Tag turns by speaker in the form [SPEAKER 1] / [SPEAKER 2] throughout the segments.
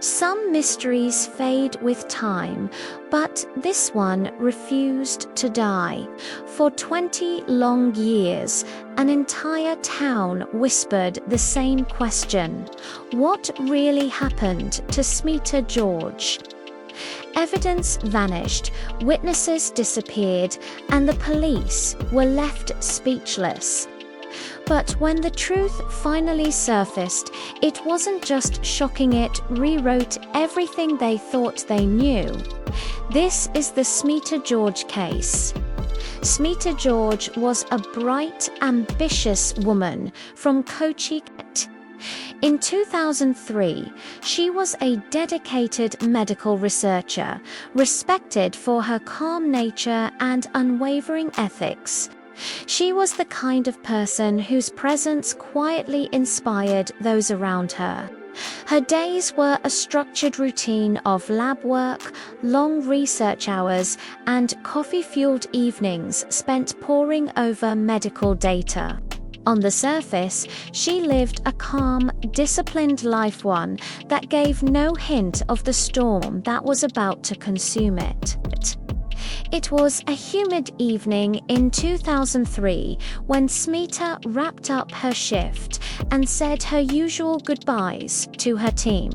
[SPEAKER 1] Some mysteries fade with time, but this one refused to die. For 20 long years, an entire town whispered the same question: what really happened to Smita George? Evidence vanished, witnesses disappeared, and the police were left speechless. But when the truth finally surfaced, it wasn't just shocking, it rewrote everything they thought they knew. This is the Smita George case. Smita George was a bright, ambitious woman from Kochi. In 2003, she was a dedicated medical researcher, respected for her calm nature and unwavering ethics. She was the kind of person whose presence quietly inspired those around her. Her days were a structured routine of lab work, long research hours, and coffee-fueled evenings spent poring over medical data. On the surface, she lived a calm, disciplined life, one that gave no hint of the storm that was about to consume it. It was a humid evening in 2003 when Smita wrapped up her shift and said her usual goodbyes to her team.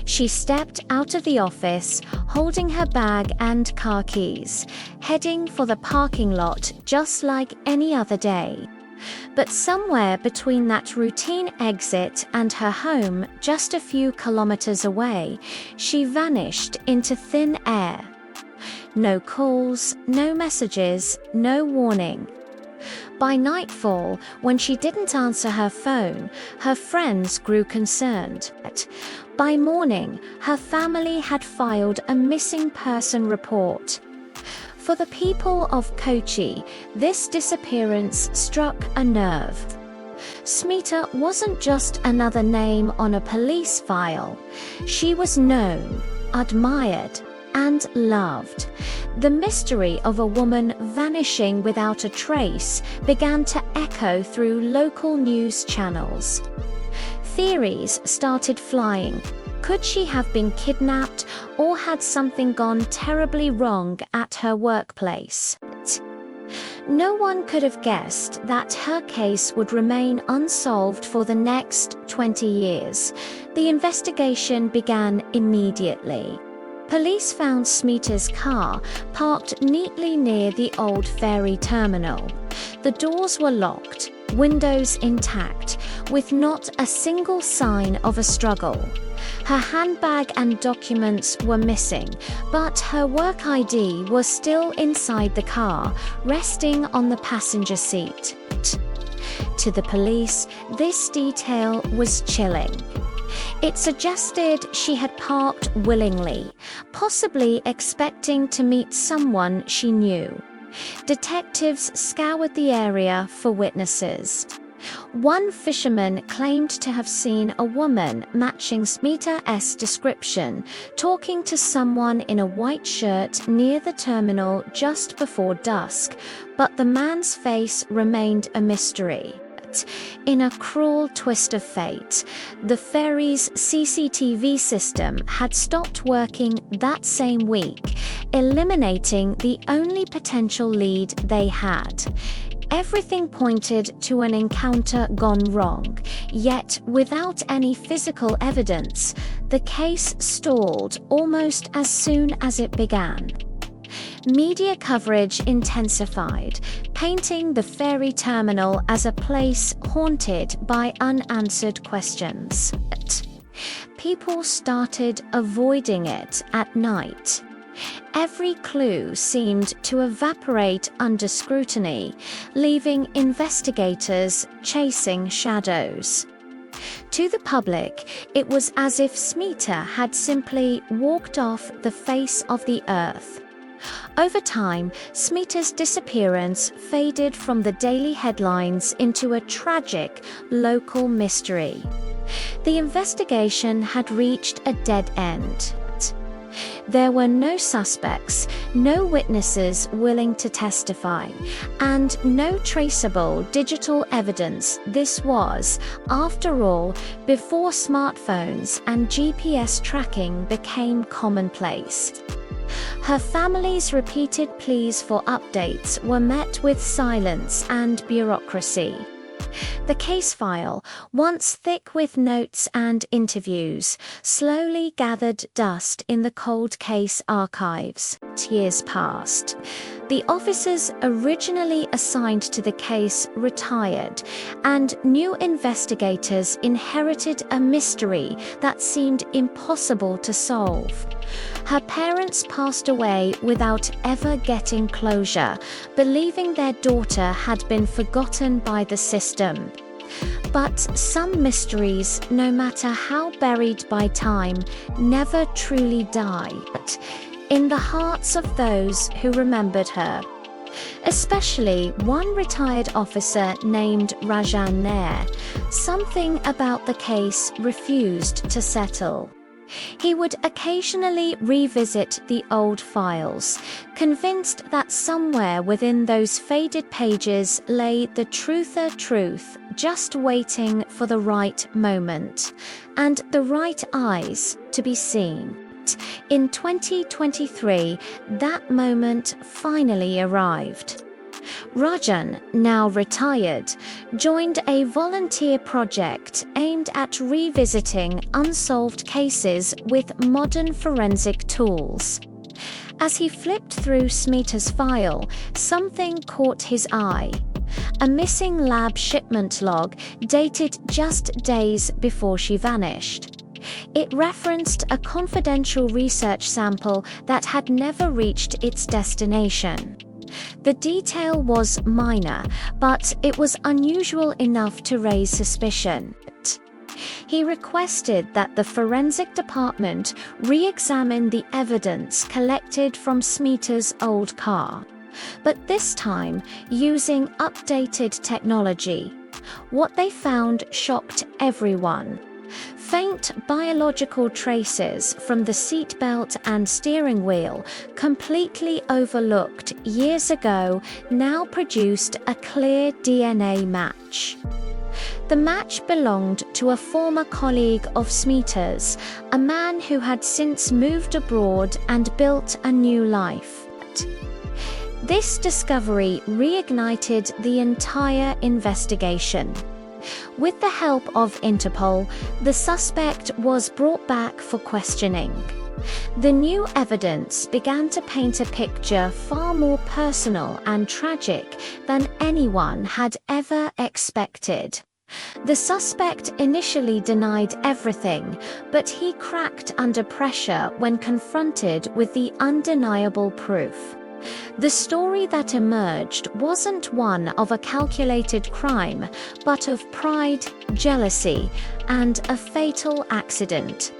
[SPEAKER 1] She stepped out of the office, holding her bag and car keys, heading for the parking lot just like any other day. But somewhere between that routine exit and her home, just a few kilometers away, she vanished into thin air. No calls, no messages, no warning. By nightfall, when she didn't answer her phone, her friends grew concerned. By morning, her family had filed a missing person report. For the people of Kochi, this disappearance struck a nerve. Smita wasn't just another name on a police file. She was known, admired, and loved. The mystery of a woman vanishing without a trace began to echo through local news channels. Theories started flying. Could she have been kidnapped, or had something gone terribly wrong at her workplace? No one could have guessed that her case would remain unsolved for the next 20 years. The investigation began immediately. Police found Smita's car parked neatly near the old ferry terminal. The doors were locked, windows intact, with not a single sign of a struggle. Her handbag and documents were missing, but her work ID was still inside the car, resting on the passenger seat. To the police, this detail was chilling. It suggested she had parked willingly, possibly expecting to meet someone she knew. Detectives scoured the area for witnesses. One fisherman claimed to have seen a woman matching Smita's description, talking to someone in a white shirt near the terminal just before dusk, but the man's face remained a mystery. In a cruel twist of fate, the ferry's CCTV system had stopped working that same week, eliminating the only potential lead they had. Everything pointed to an encounter gone wrong, yet without any physical evidence, the case stalled almost as soon as it began. Media coverage intensified, painting the ferry terminal as a place haunted by unanswered questions. People started avoiding it at night. Every clue seemed to evaporate under scrutiny, leaving investigators chasing shadows. To the public, it was as if Smita had simply walked off the face of the earth. Over time, Smita's disappearance faded from the daily headlines into a tragic local mystery. The investigation had reached a dead end. There were no suspects, no witnesses willing to testify, and no traceable digital evidence. This was, after all, before smartphones and GPS tracking became commonplace. Her family's repeated pleas for updates were met with silence and bureaucracy. The case file, once thick with notes and interviews, slowly gathered dust in the cold case archives. Years passed. The officers originally assigned to the case retired, and new investigators inherited a mystery that seemed impossible to solve. Her parents passed away without ever getting closure, believing their daughter had been forgotten by the system. But some mysteries, no matter how buried by time, never truly die in the hearts of those who remembered her. Especially one retired officer named Rajan Nair. Something about the case refused to settle. He would occasionally revisit the old files, convinced that somewhere within those faded pages lay the truth, just waiting for the right moment, and the right eyes to be seen. In 2023, that moment finally arrived. Rajan, now retired, joined a volunteer project aimed at revisiting unsolved cases with modern forensic tools. As he flipped through Smita's file, something caught his eye. A missing lab shipment log dated just days before she vanished. It referenced a confidential research sample that had never reached its destination. The detail was minor, but it was unusual enough to raise suspicion. He requested that the forensic department re-examine the evidence collected from Smita's old car, but this time using updated technology. What they found shocked everyone. Faint biological traces from the seatbelt and steering wheel, completely overlooked years ago, now produced a clear DNA match. The match belonged to a former colleague of Smita's, a man who had since moved abroad and built a new life. This discovery reignited the entire investigation. With the help of Interpol, the suspect was brought back for questioning. The new evidence began to paint a picture far more personal and tragic than anyone had ever expected. The suspect initially denied everything, but he cracked under pressure when confronted with the undeniable proof. The story that emerged wasn't one of a calculated crime, but of pride, jealousy, and a fatal accident.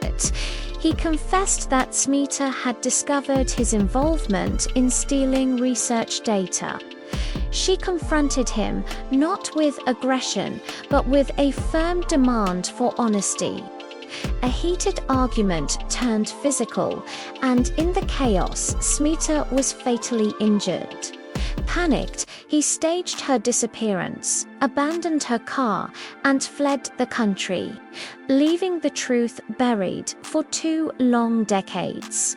[SPEAKER 1] He confessed that Smita had discovered his involvement in stealing research data. She confronted him not with aggression, but with a firm demand for honesty. A heated argument turned physical, and in the chaos, Smita was fatally injured. Panicked, he staged her disappearance, abandoned her car, and fled the country, leaving the truth buried for 2 long decades.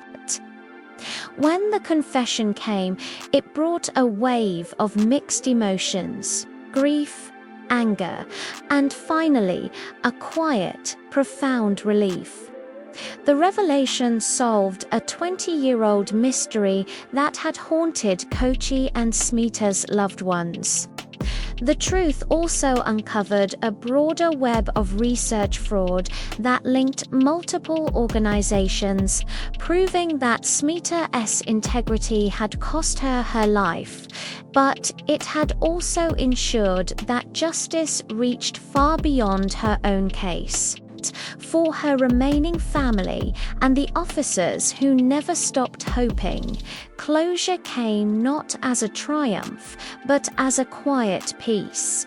[SPEAKER 1] When the confession came, it brought a wave of mixed emotions: grief, anger, and finally, a quiet, profound relief. The revelation solved a 20-year-old mystery that had haunted Kochi and Smita's loved ones. The truth also uncovered a broader web of research fraud that linked multiple organizations, proving that Smita's integrity had cost her her life, but it had also ensured that justice reached far beyond her own case. For her remaining family and the officers who never stopped hoping, closure came not as a triumph, but as a quiet peace.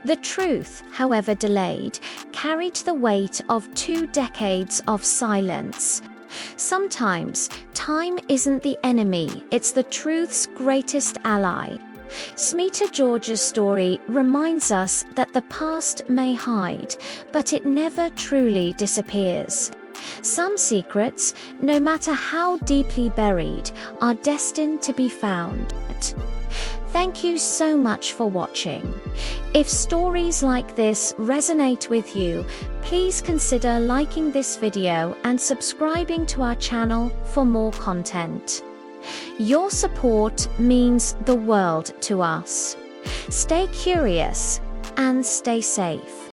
[SPEAKER 1] The truth, however delayed, carried the weight of 2 decades of silence. Sometimes, time isn't the enemy, it's the truth's greatest ally. Smita George's story reminds us that the past may hide, but it never truly disappears. Some secrets, no matter how deeply buried, are destined to be found. Thank you so much for watching. If stories like this resonate with you, please consider liking this video and subscribing to our channel for more content. Your support means the world to us. Stay curious and stay safe.